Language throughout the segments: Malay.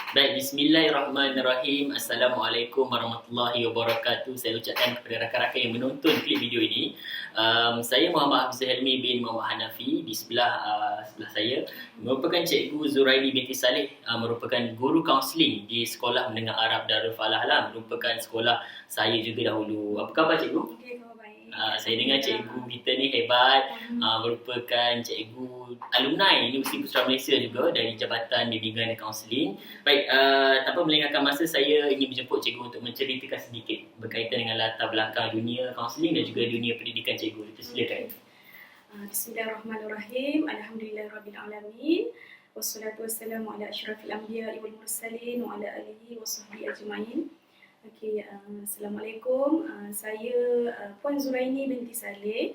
Baik, bismillahirrahmanirrahim. Assalamualaikum warahmatullahi wabarakatuh. Saya ucapkan kepada rakan-rakan yang menonton klip video ini. Saya Muhammad Hafizul Helmi bin Muhammad Hanafi. Di sebelah saya merupakan Cikgu Zuraini binti Saleh, merupakan guru kaunseling di Sekolah Menengah Arab Darul Falah Alam, merupakan sekolah saya juga dahulu. Apa khabar cikgu? Okey, khabar baik. Saya dengar cikgu kita ni hebat, merupakan cikgu alumni Universiti Putra Malaysia juga dari Jabatan Bimbingan dan Kaunseling. Baik, tanpa melengahkan masa, saya ingin menjemput cikgu untuk menceritakan sedikit berkaitan dengan latar belakang dunia kaunseling dan juga dunia pendidikan cikgu. Silakan. Bismillahirrahmanirrahim. Alhamdulillahirabbil wassalatu wassalamu ala asyrafil anbiya'i wal mursalin wa ala alihi wa sahbihi ajma'in. Okey, Assalamualaikum. Saya Puan Zuraini binti Saleh,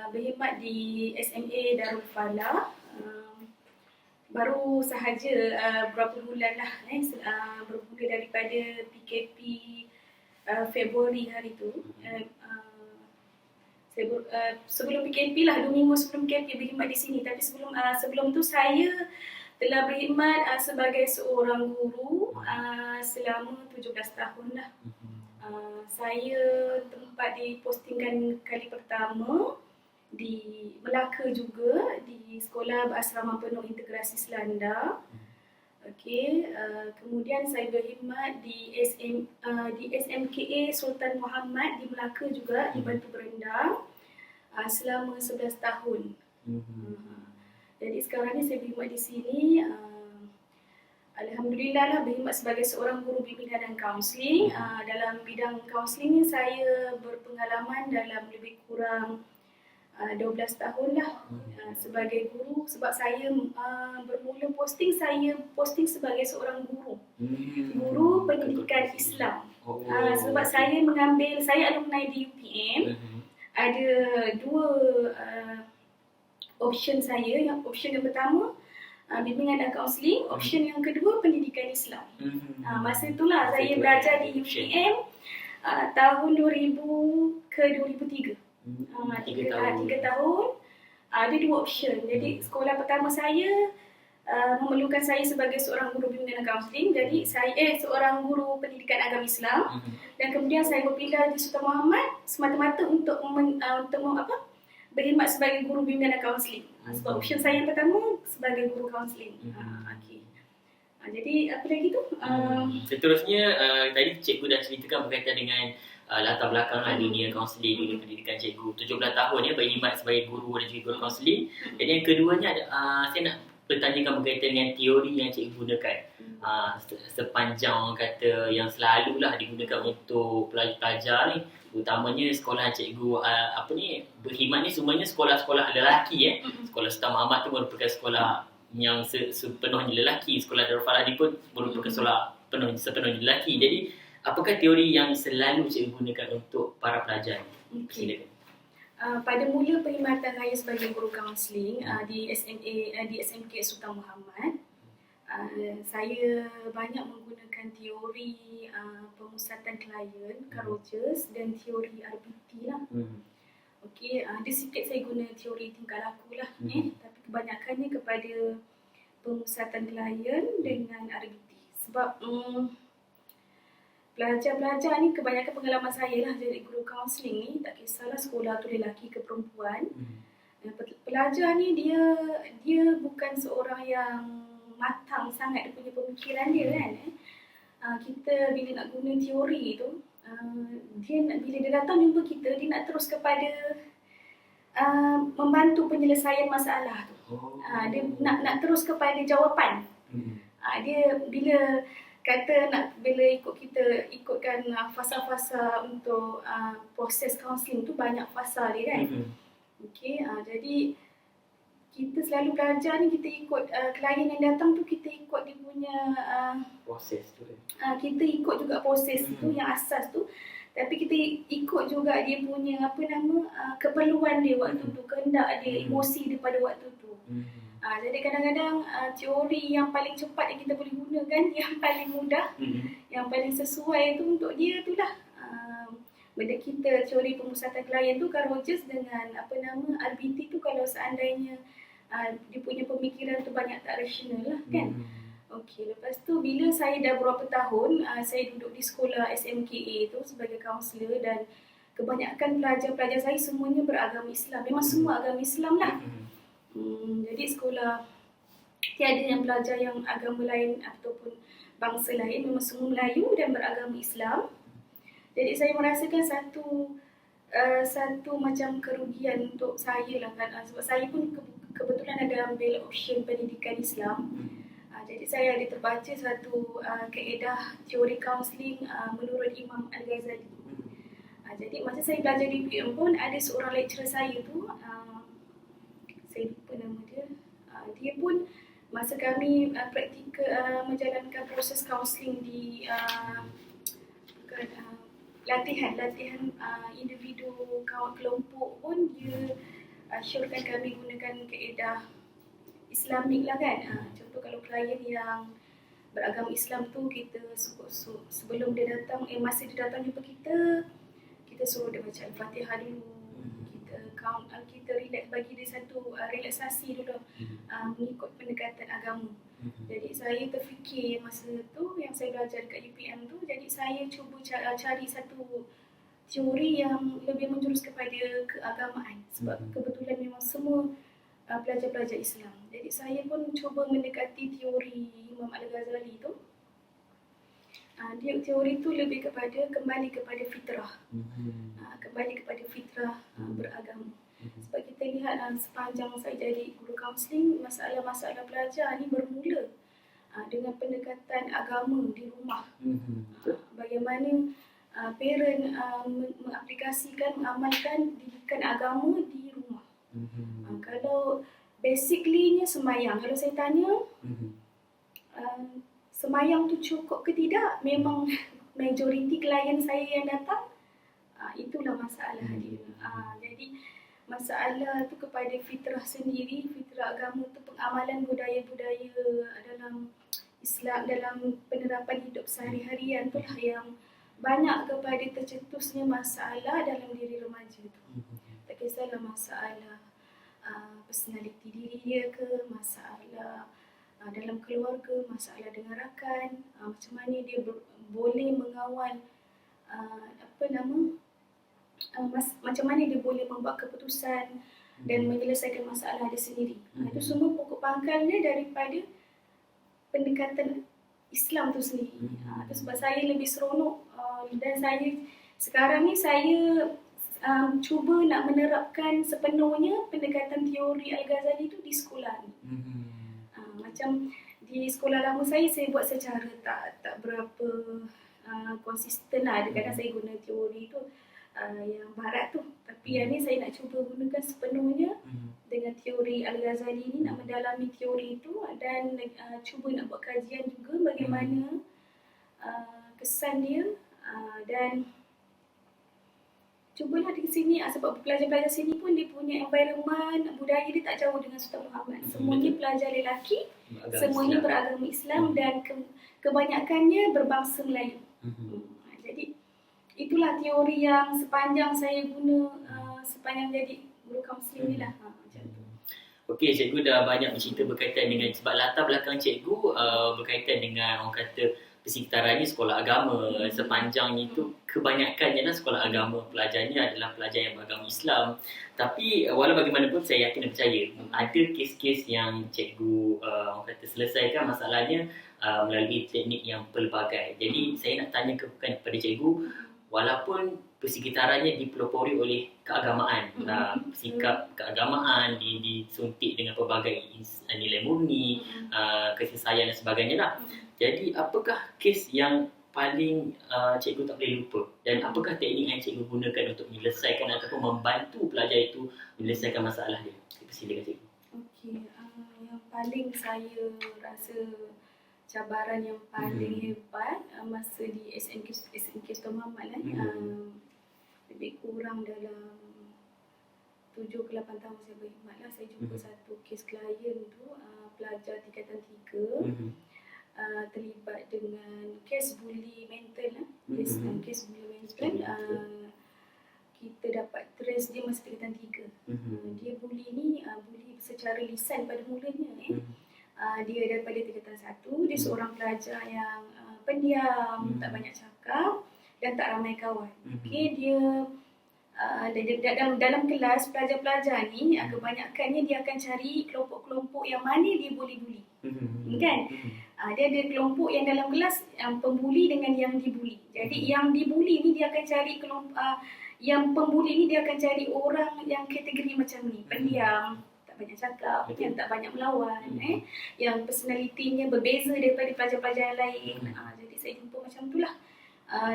berkhidmat di SMA Darul Falah. Baru sahaja berapa bulan lah bermula daripada PKP Februari hari tu. Sebelum PKP lah, 2 minggu sebelum PKP berkhidmat di sini. Tapi sebelum tu saya telah berkhidmat sebagai seorang guru selama 17 tahun lah. Saya tempat dipostingkan kali pertama di Melaka juga, di Sekolah Berasrama Penuh Integrasi Selanda. Okey, kemudian saya berkhidmat di SMKA Sultan Muhammad di Melaka juga, di Batu Berendang, selama 11 tahun. Jadi sekarang ni saya berkhidmat di sini. Alhamdulillah lah, berkhidmat sebagai seorang guru bimbingan dan kaunseling. Dalam bidang kaunseling ni saya berpengalaman dalam lebih kurang 12 tahun lah sebagai guru, sebab saya bermula saya posting sebagai seorang guru pendidikan Islam. Sebab saya alumni di UPM. Ada dua option saya. Option yang pertama bimbingan dan kaunseling, option yang kedua pendidikan Islam. Masa itulah saya belajar di UPM tahun 2000 ke 2003. 3 tahun. Ada dua option. Jadi sekolah pertama saya memerlukan saya sebagai seorang guru bimbingan dan kaunseling. Jadi saya seorang guru pendidikan agama Islam. Dan kemudian saya berpindah di Sultan Muhammad semata-mata untuk berkhidmat sebagai guru bimbingan dan kaunseling. Sebab option saya yang pertama sebagai guru kaunseling. Okey. Jadi apa lagi tu? Seterusnya, tadi cikgu dah ceritakan berkaitan dengan latar belakang dunia kaunseling, dunia pendidikan cikgu. 17 tahun ya berkhidmat sebagai guru dan juga guru kaunseling. Dan yang keduanya saya nak bertanyakan berkaitan dengan teori yang cikgu gunakan. Sepanjang orang kata yang selalulah digunakan untuk pelajar-pelajar ni, utamanya sekolah cikgu berkhidmat ni semuanya sekolah-sekolah lelaki Sekolah Sultan Muhammad tu merupakan sekolah yang sepenuhnya lelaki. Sekolah Darul Falah ni pun merupakan sekolah sepenuhnya lelaki. Jadi apakah teori yang selalu cikgu gunakan untuk para pelajar ni? Silakan. Pada mula perkhidmatan saya sebagai guru kaunseling di SMK Sultan Muhammad, saya banyak menggunakan teori pemusatan klien, Carl Rogers, dan teori RBT lah. Okey, ada sikit saya guna teori tingkah laku lah, tapi kebanyakannya kepada pemusatan klien dengan RBT. Sebab pelajar-pelajar ni, kebanyakan pengalaman saya lah jadi guru kaunseling ni, tak kisahlah sekolah tu lelaki ke perempuan. Pelajar ni dia bukan seorang yang matang sangat dia punya pemikiran dia kan. Kita bila nak guna teori tu, bila dia datang jumpa kita, dia nak terus kepada membantu penyelesaian masalah tu. Dia nak terus kepada jawapan. Dia bila ikutkan fasa-fasa untuk proses kaunseling tu, banyak fasa dia kan. Okey, jadi kita selalu belajar ni, kita ikut klien yang datang tu, kita ikut dia punya proses tu. Kita ikut juga proses tu yang asas tu, tapi kita ikut juga dia punya keperluan dia waktu tu, kehendak dia, emosi dia pada waktu tu. Jadi kadang-kadang teori yang paling cepat yang kita boleh gunakan, yang paling mudah, yang paling sesuai tu untuk dia tu lah. Benda kita teori pemusatan klien tu, Carl Rogers dengan RBT tu, kalau seandainya dia punya pemikiran tu banyak tak rasional lah kan. Okey, lepas tu bila saya dah berapa tahun saya duduk di sekolah SMKA tu sebagai kaunselor, dan kebanyakan pelajar-pelajar saya semuanya beragama Islam. Memang semua agama Islam lah. Jadi sekolah tiada yang pelajar yang agama lain ataupun bangsa lain, memang semua Melayu dan beragama Islam. Jadi saya merasakan satu macam kerugian untuk saya lah kan, sebab saya pun kebetulan ada ambil option pendidikan Islam. Jadi saya ada terbaca satu kaedah teori kaunseling menurut Imam Al-Ghazali. Jadi masa saya belajar di UPM pun ada seorang lecturer saya tu, saya lupa nama dia. Dia pun masa kami praktikal menjalankan proses kaunseling di latihan individu kawan kelompok pun, dia syorkan kami gunakan kaedah Islamik lah kan. Contoh kalau klien yang beragama Islam tu, kita sebelum dia datang, masa dia datang jumpa kita suruh dia baca Al-Fatihah dulu. Kita relax, bagi dia satu relaksasi dulu mengikut pendekatan agama. Jadi saya terfikir masa tu yang saya belajar dekat UPM tu, jadi saya cuba cari satu teori yang lebih menjurus kepada keagamaan, sebab kebetulan memang semua pelajar-pelajar Islam. Jadi saya pun cuba mendekati teori Imam Al-Ghazali tu. Teori tu lebih kepada kembali kepada fitrah. Kembali kepada fitrah beragama. Sebab kita lihat sepanjang saya jadi guru kaunseling, masalah-masalah pelajar ni bermula dengan pendekatan agama di rumah. Bagaimana parent mengaplikasikan, mengamalkan didikan agama di rumah. Kalau basically-nya semayang, kalau saya tanya semayang tu cukup ke tidak, memang majoriti klien saya yang datang itulah masalah dia. Jadi masalah tu kepada fitrah sendiri, fitrah agama tu, pengamalan budaya-budaya dalam Islam, dalam penerapan hidup sehari-harian tu lah yang banyak kepada tercetusnya masalah dalam diri remaja tu. Tak kisahlah masalah personaliti diri dia ke, masalah dalam keluarga, masalah dengan rakan, macam mana dia boleh mengawal macam mana dia boleh membuat keputusan dan menyelesaikan masalah dia sendiri. Itu semua pokok pangkalnya daripada pendekatan Islam tu sendiri. Itu sebab saya lebih seronok dan saya sekarang ni saya cuba nak menerapkan sepenuhnya pendekatan teori Al-Ghazali tu di sekolah ni. Macam di sekolah lama saya buat secara tak berapa konsisten lah. Kadang-kadang saya guna teori tu yang barat tu, tapi yang ni saya nak cuba gunakan sepenuhnya dengan teori Al-Ghazali ni, nak mendalami teori tu dan cuba nak buat kajian juga bagaimana kesan dia, dan cubalah di sini sebab pelajar-pelajar sini pun dia punya environment budaya dia tak jauh dengan Sultan Muhammad. Semuanya pelajar lelaki, semuanya beragama Islam dan kebanyakannya berbangsa Melayu. Jadi itulah teori yang sepanjang saya guna sepanjang jadi guru kaunseling ni lah. Macam tu. Okey, cikgu dah banyak bercerita berkaitan dengan sebab latar belakang cikgu berkaitan dengan orang kata persekitarannya sekolah agama. Sepanjang itu kebanyakannya lah sekolah agama, pelajarnya adalah pelajar yang beragama Islam. Tapi walau bagaimanapun saya yakin dan percaya ada kes-kes yang cikgu orang kata selesaikan masalahnya melalui teknik yang pelbagai. Jadi saya nak tanya kepada cikgu, walaupun persekitarannya dipelopori oleh keagamaan, sikap keagamaan disuntik dengan pelbagai nilai murni, kasih sayang dan sebagainya lah. Jadi apakah kes yang paling cikgu tak boleh lupa, dan apakah teknik yang cikgu gunakan untuk menyelesaikan ataupun membantu pelajar itu menyelesaikan masalah dia? Silakan cikgu. Okey, yang paling saya rasa cabaran yang paling hebat masa di SMK Sultan Muhammad lebih kurang dalam 7 ke 8 tahun saya berkhidmat lah, saya jumpa satu kes klien tu pelajar tingkatan 3 terlibat dengan kes bully mental lah. Kes bully mental. Kita dapat trace dia masa tingkatan 3. Dia bully ni bully secara lisan pada mulanya. Dia daripada tingkatan 1, dia seorang pelajar yang pendiam, tak banyak cakap dan tak ramai kawan. Okey, dia dalam kelas pelajar-pelajar ni kebanyakannya dia akan cari kelompok-kelompok yang mana dia boleh buli. Kan? Dia ada kelompok yang dalam kelas yang pembuli dengan yang dibuli. Jadi yang dibuli ni dia akan cari kelompok yang pembuli ni dia akan cari orang yang kategori macam ni, pendiam, tak banyak cakap, yang tak banyak melawan, yang personalitinya berbeza daripada pelajar-pelajar yang lain. Jadi saya jumpa macam tu lah.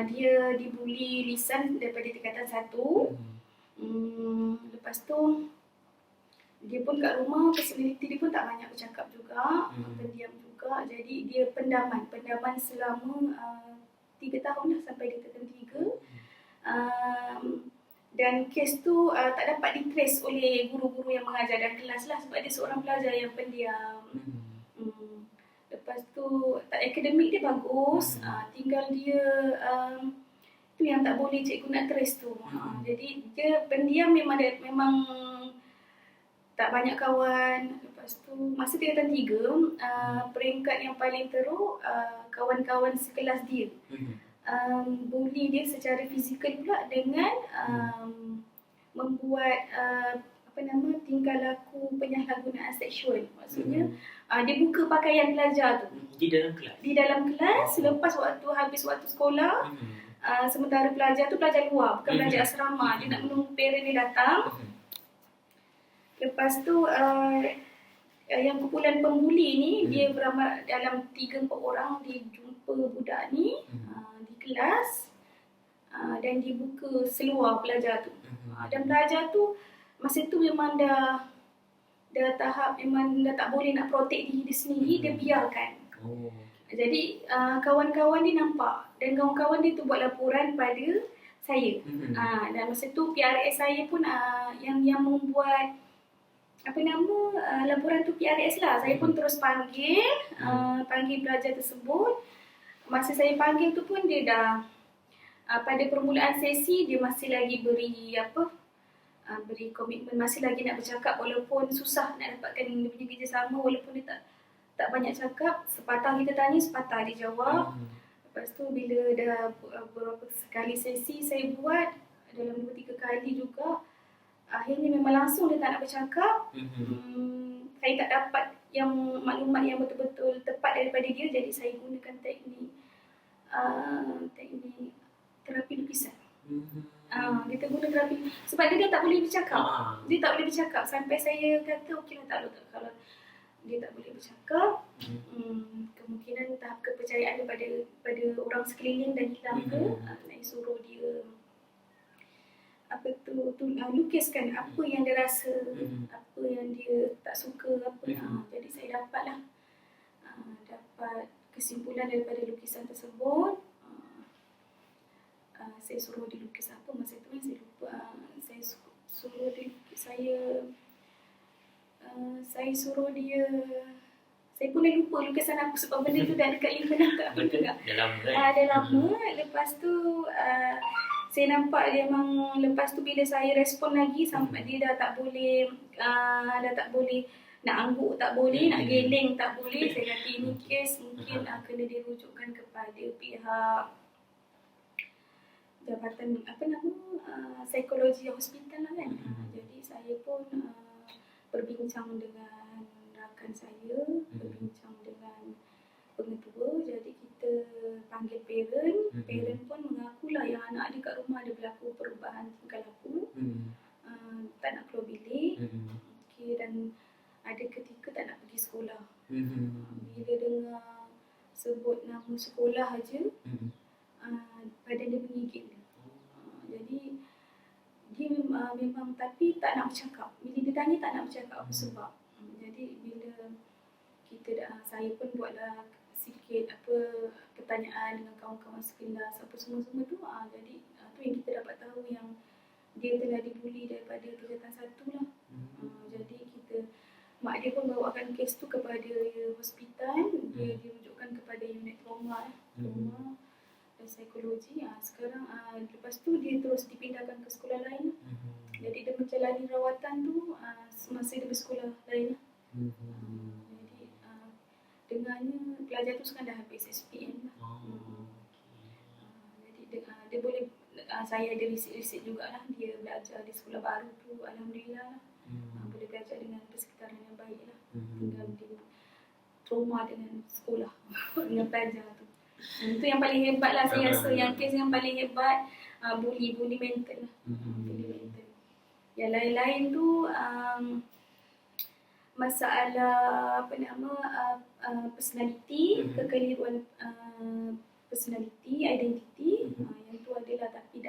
Dia dibuli lisan daripada tingkatan 1. Lepas tu dia pun kat rumah personaliti dia pun tak banyak bercakap juga, pendiam juga. Jadi dia pendaman selama 3 tahun lah sampai dia tingkatan 3. Dan kes tu tak dapat ditrace oleh guru-guru yang mengajar dalam kelas lah, sebab dia seorang pelajar yang pendiam. Lepas tu akademik dia bagus, tinggal dia tu yang tak boleh cikgu nak trace tu. Jadi dia pendiam, memang tak banyak kawan. Lepas tu masa tingkatan 3, peringkat yang paling teruk, kawan-kawan sekelas dia bully dia secara fizikal pula dengan membuat tingkah laku penyalahgunaan seksual. Maksudnya dia buka pakaian pelajar tu di dalam kelas selepas habis waktu sekolah. Sementara pelajar tu pelajar luar, bukan pelajar asrama. Dia nak menunggu parent dia datang. Lepas tu yang kumpulan pembuli ni dia beramai dalam 3-4 orang. Dia jumpa budak ni di kelas dan dibuka seluar pelajar tu. Dan pelajar tu masa tu memang dah tahap memang dah tak boleh nak protect diri dia sendiri, dia biarkan. Jadi kawan-kawan dia nampak dan kawan-kawan dia tu buat laporan pada saya. Dan masa tu PRS saya pun yang membuat laporan tu PRS lah. Saya pun terus panggil pelajar tersebut. Masa saya panggil tu pun dia dah pada permulaan sesi dia masih lagi beri komitmen, masih lagi nak bercakap walaupun susah nak dapatkan dia punya kerjasama, walaupun dia tak banyak cakap. Sepatah kita tanya, sepatah dia jawab. Lepas tu bila dah beberapa kali sesi saya buat, dalam 2-3 kali juga, akhirnya memang langsung dia tak nak bercakap. Saya tak dapat yang maklumat yang betul-betul tepat daripada dia, jadi saya gunakan teknik terapi lukisan. Kita guna terapi sebab dia dah tak boleh bercakap. Dia tak boleh bercakap sampai saya kata okeylah, kalau dia tak boleh bercakap, kemungkinan tahap kepercayaan pada orang sekeliling dah hilang ke, nak suruh dia lukiskan apa yang dia rasa, apa yang dia tak suka, jadi saya dapat kesimpulan daripada lukisan tersebut. Saya suruh dia lukis apa masa tu, saya lupa. Saya suruh dia lukis, saya suruh dia, saya pun dah lupa lukisan aku sebab benda tu dah dekat 5-6 tahun juga. Dah lama. Lepas tu saya nampak dia memang, lepas tu bila saya respon lagi sampai dia dah tak boleh nak angguk, tak boleh nak geleng, tak boleh. Saya kata ini kes mungkin kena dirujukkan kepada pihak jabatan psikologi hospital lah kan. Jadi saya pun berbincang dengan rakan saya, berbincang dengan pengetua. Jadi kita panggil parent pun mengakulah yang anak dia kat rumah ada berlaku perubahan tingkah laku, tak nak keluar bilik, dan ada ketika tak nak pergi sekolah. Bila dengar sebut nama sekolah aja, badan dia menggigil. Jadi dia memang tapi tak nak bercakap. Bila dia tanya tak nak bercakap apa sebab. Jadi bila saya pun buatlah sikit pertanyaan dengan kawan-kawan sekelas apa semua-semua tu. Jadi tu yang kita dapat tahu yang dia telah dibuli daripada tingkatan 1 lah. Jadi mak dia pun bawakan kes tu kepada hospital. Dia dirujukkan kepada unit trauma dan psikologi. Sekarang lepas tu dia terus dipindahkan ke sekolah lain. Jadi dia menjalani rawatan tu semasa dia bersekolah lain. Jadi pelajar tu sekarang dah habis SPM lah. Jadi dia boleh, saya ada riset jugalah, dia belajar di sekolah baru tu, alhamdulillah lah. Boleh belajar dengan persekitaran yang baik lah. Tinggal di trauma dengan sekolah dengan pelajar tu. Itu yang paling hebat lah saya rasa, yang kes yang paling hebat bully mental lah. Bully mental. Yang lain-lain tu masalah personality, kekeliruan personality, identity, yang tu adalah, tapi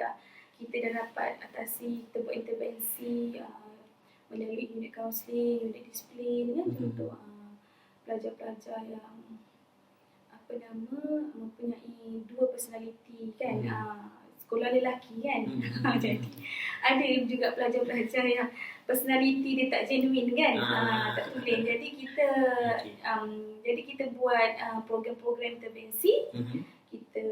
kita dah dapat atasi, kita buat intervensi melalui unit kaunseling, unit disiplin kan, contoh pelajar-pelajar yang mempunyai dua personality kan, sekolah lelaki kan. Jadi ada juga pelajar-pelajar yang personality dia tak genuine kan, tak tulen. Jadi kita buat program-program intervensi, kita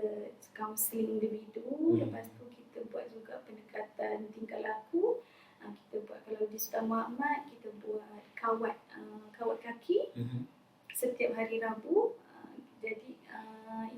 counselling individu, lepas tu kita buat juga pendekatan tingkah laku. Kita buat, kalau di Sultan Muhammad, kita buat kawat kaki setiap hari Rabu. Jadi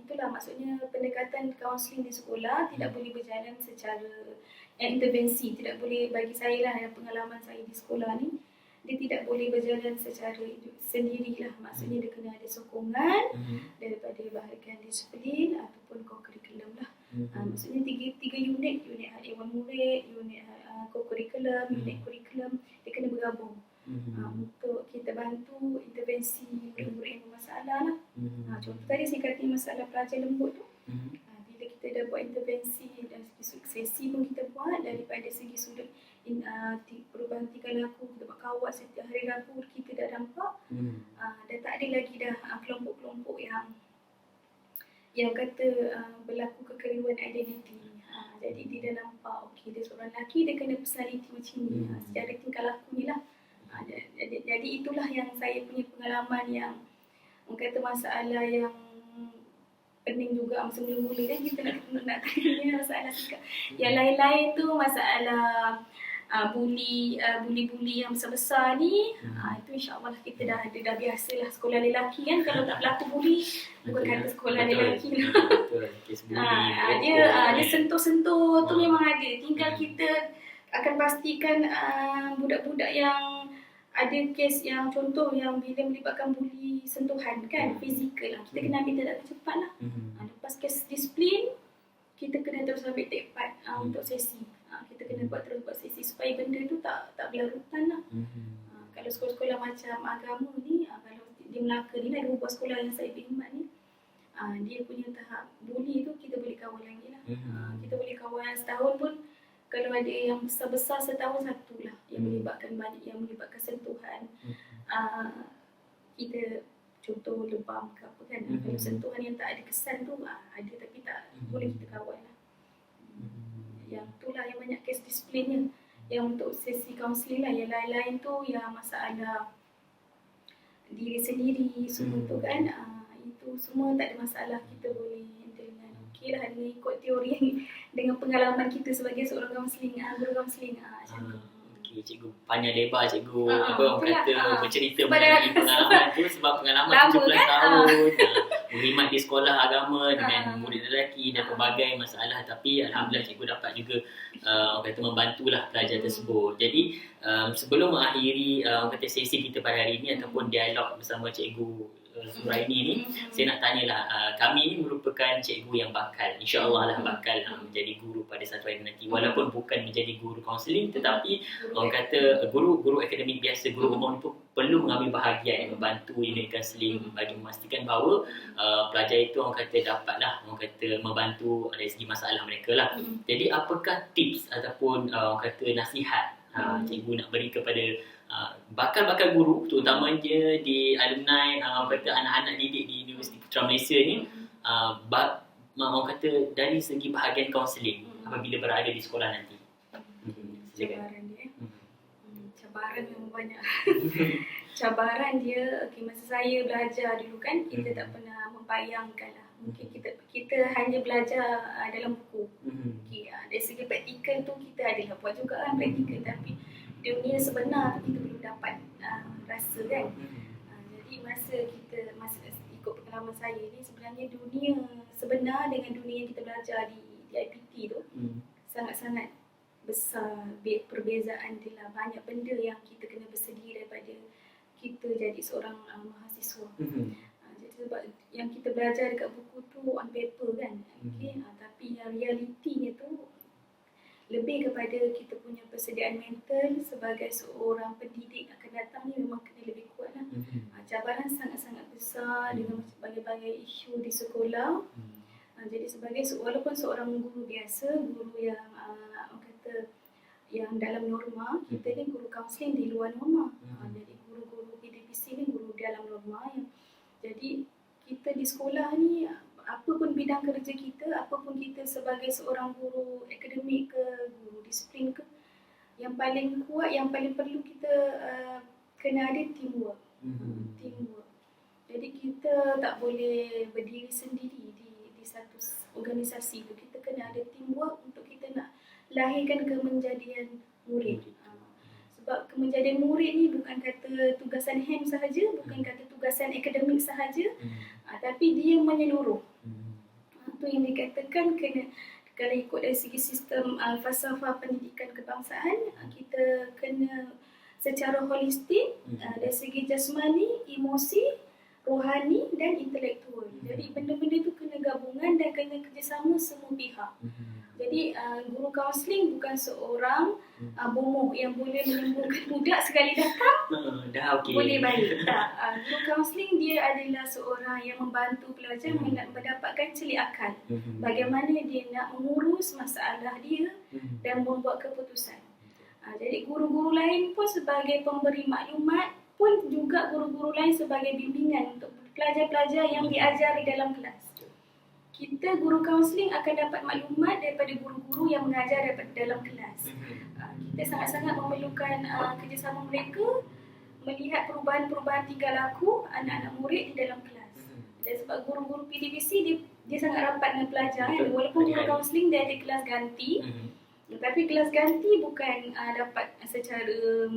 itulah maksudnya, pendekatan kaunseling di sekolah tidak boleh berjalan secara intervensi, tidak boleh, bagi saya lah, pengalaman saya di sekolah ni, dia tidak boleh berjalan secara sendirilah. Maksudnya dia kena ada sokongan daripada bahagian disiplin ataupun co-curriculum lah. Maksudnya tiga unit hak dewan murid, unit co-curriculum, unit curriculum, dia kena bergabung untuk kita bantu intervensi murid-murid yang bermasalah lah. Contoh tadi saya kata masalah pelajar lembut tu, bila kita dah buat intervensi dari segi sesi pun kita buat, daripada segi sudut perubahan tingkah laku, kita buat kawat setiap hari Rabu, kita dah nampak dah tak ada lagi dah kelompok-kelompok yang kata berlaku kekeliruan identiti. Jadi dia dah nampak, okey, dia seorang lelaki, dia kena personality macam ni, secara tingkah lakunya lah. Jadi itulah yang saya punya pengalaman, yang orang kata masalah yang pening juga masa mula-mula kan, kita nak tanya masalah sikap. Yang lain-lain tu masalah bully yang besar-besar ni, itu insya-Allah kita dah biasalah. Sekolah lelaki kan, kalau tak berlaku bully, bukan kata sekolah lelaki lah. Dia sentuh-sentuh tu memang ada. Tinggal kita akan pastikan budak-budak yang ada kes yang contoh yang bila melibatkan bully sentuhan kan, fizikal lah, kita kena ambil tindakan cepat lah. Lepas kes disiplin, kita kena terus ambil tepat untuk sesi. Kita kena buat sesi supaya benda tu tak berlarutan lah. Kalau sekolah-sekolah macam agama ni, kalau di Melaka ni lah, dua sekolah yang saya berkhidmat ni, dia punya tahap bully tu kita boleh kawal lagi lah. Kita boleh kawal setahun pun. Kalau ada yang besar-besar, setahun satu lah yang melibatkan banyak, yang melibatkan sentuhan. Kita contoh lebam ke apa kan, kalau sentuhan yang tak ada kesan tu ada, tapi tak boleh kita kawal lah. Yang tu lah yang banyak kes disiplinnya. Yang untuk sesi kaunseling lah, yang lain-lain tu yang masalah diri sendiri semua tu kan, itu semua tak ada masalah, kita boleh handle dengan okey lah, dengan ikut teori dengan pengalaman kita sebagai seorang kaunseling, guru kaunseling macam tu. Okey, cikgu panjang lebar cikgu orang kata bercerita mengenai pengalaman tu, sebab pengalaman 17 tahun berkhidmat di sekolah agama dengan murid lelaki dan pelbagai masalah, tapi alhamdulillah cikgu dapat juga orang kata membantulah pelajar tersebut. Jadi sebelum mengakhiri orang kata sesi kita pada hari ini ataupun dialog bersama cikgu Suraini ni, saya nak tanyalah, kami ni merupakan cikgu yang bakal, insya-Allah lah bakal menjadi guru pada satu hari nanti, walaupun bukan menjadi guru kaunseling, tetapi orang kata guru akademik biasa, guru umum tu perlu mengambil bahagian membantu unit kaunseling bagi memastikan bahawa pelajar itu orang kata dapatlah orang kata membantu dari segi masalah mereka lah. Jadi apakah tips ataupun orang kata nasihat cikgu nak beri kepada bakal-bakal guru, terutamanya di alumni kata anak-anak didik di Universiti Putra Malaysia ni, orang kata dari segi bahagian kaunseling apabila berada di sekolah nanti? Cabaran dia, cabaran yang banyak. Cabaran dia, masa saya belajar dulu kan, kita tak pernah membayangkan lah. Mungkin kita hanya belajar dalam buku. Dari segi praktikal tu kita adalah buat juga kan praktikal, tapi dunia sebenar tu kita belum dapat rasa kan. Jadi masa ikut pengalaman saya ni, sebenarnya dunia sebenar dengan dunia yang kita belajar di IPT tu sangat-sangat besar perbezaan dia lah. Banyak benda yang kita kena bersedia daripada kita jadi seorang mahasiswa. Jadi sebab yang kita belajar dekat buku tu on paper kan, tapi yang realitinya tu lebih kepada kita punya persediaan mental sebagai seorang pendidik akan datang ni memang kena lebih kuat lah. Cabaran sangat-sangat besar dengan berbagai-bagai isu di sekolah. Jadi sebagai walaupun seorang guru biasa, guru yang orang kata yang dalam norma, kita ni guru kaunseling di luar norma. Jadi guru-guru PDPC ni guru dalam norma. Jadi kita di sekolah ni, apa pun bidang kerja kita, apa pun kita sebagai seorang guru akademik ke, guru disiplin ke, yang paling kuat, yang paling perlu kita kena ada teamwork. Teamwork. Jadi kita tak boleh berdiri sendiri di satu organisasi tu. Kita kena ada teamwork untuk kita nak lahirkan kemenjadian murid. Sebab kemenjadian murid ni bukan kata tugasan HEM sahaja, bukan kata tugasan akademik sahaja, tapi dia menyeluruh. Itu yang dikatakan kena, kalau ikut dari segi sistem falsafah pendidikan kebangsaan, kita kena secara holistik dari segi jasmani, emosi, rohani dan intelektual. Jadi benda-benda tu kena gabungan dan kena kerjasama semua pihak. Jadi guru kaunseling bukan seorang bomoh yang boleh menyembuhkan budak sekali datang boleh balik. Tak. Guru kaunseling dia adalah seorang yang membantu pelajar mendapatkan celik akal. Bagaimana dia nak mengurus masalah dia dan membuat keputusan. Jadi guru-guru lain pun sebagai pemberi maklumat, pun juga guru-guru lain sebagai bimbingan untuk pelajar-pelajar yang diajar di dalam kelas. Kita guru kaunseling akan dapat maklumat daripada guru-guru yang mengajar daripada dalam kelas. Kita sangat-sangat memerlukan kerjasama mereka melihat perubahan-perubahan tingkah laku anak-anak murid di dalam kelas. Dan sebab guru-guru PDPC dia sangat rapat dengan pelajar. Walaupun guru kaunseling dia ada kelas ganti, tapi kelas ganti bukan dapat secara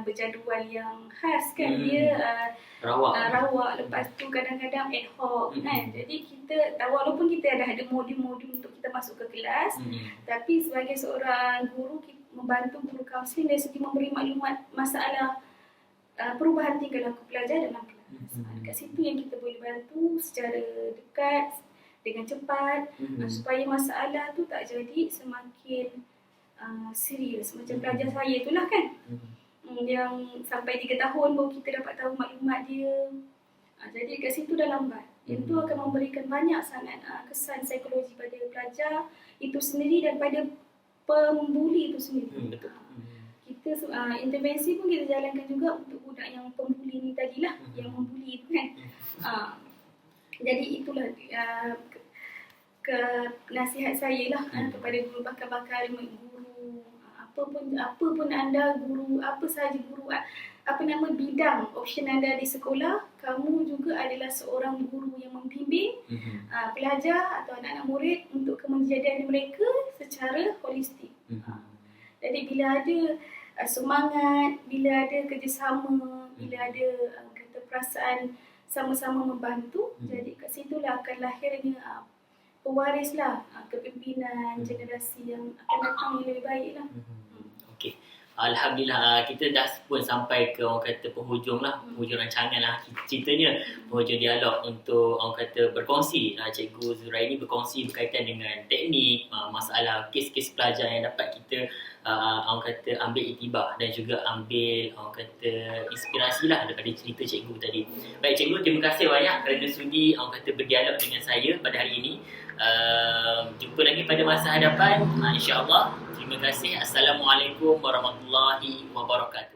berjadual yang khas kan. Dia rawak. Lepas tu kadang-kadang ad hoc kan. Jadi kita, walaupun kita ada modul-modul untuk kita masuk ke kelas, tapi sebagai seorang guru, kita membantu guru kaunseling dari segi memberi maklumat masalah perubahan tingkah laku pelajar dalam kelas. Dekat situ yang kita boleh bantu secara dekat, dengan cepat, supaya masalah tu tak jadi semakin serius. Macam pelajar saya tu lah kan, yang sampai 3 tahun baru kita dapat tahu maklumat dia. Jadi kat situ dah lambat. Itu akan memberikan banyak sangat kesan psikologi pada pelajar itu sendiri dan pada pembuli itu sendiri. Kita intervensi pun kita jalankan juga untuk budak yang pembuli ni tadilah, yang membuli tu kan. Jadi itulah nasihat saya lah kepada guru bakal-bakal guru, apa pun anda guru, apa sahaja guru, bidang option anda di sekolah, kamu juga adalah seorang guru yang membimbing pelajar atau anak-anak murid untuk kemenjadian mereka secara holistik. Jadi bila ada semangat, bila ada kerjasama, bila ada kata perasaan sama-sama membantu, jadi kat situlah akan lahirnya pewarislah kepimpinan generasi yang akan datang yang lebih baik lah. Okey. Alhamdulillah, kita dah pun sampai ke orang kata penghujung rancangan lah ceritanya, penghujung dialog untuk orang kata berkongsi. Cikgu Zuraini berkongsi berkaitan dengan teknik, masalah kes-kes pelajar yang dapat kita orang kata ambil iktibar dan juga ambil orang kata inspirasi lah daripada cerita cikgu tadi. Baik cikgu, terima kasih banyak kerana sudi orang kata berdialog dengan saya pada hari ini. Jumpa lagi pada masa hadapan, insya-Allah. Terima kasih. Assalamualaikum warahmatullahi wabarakatuh.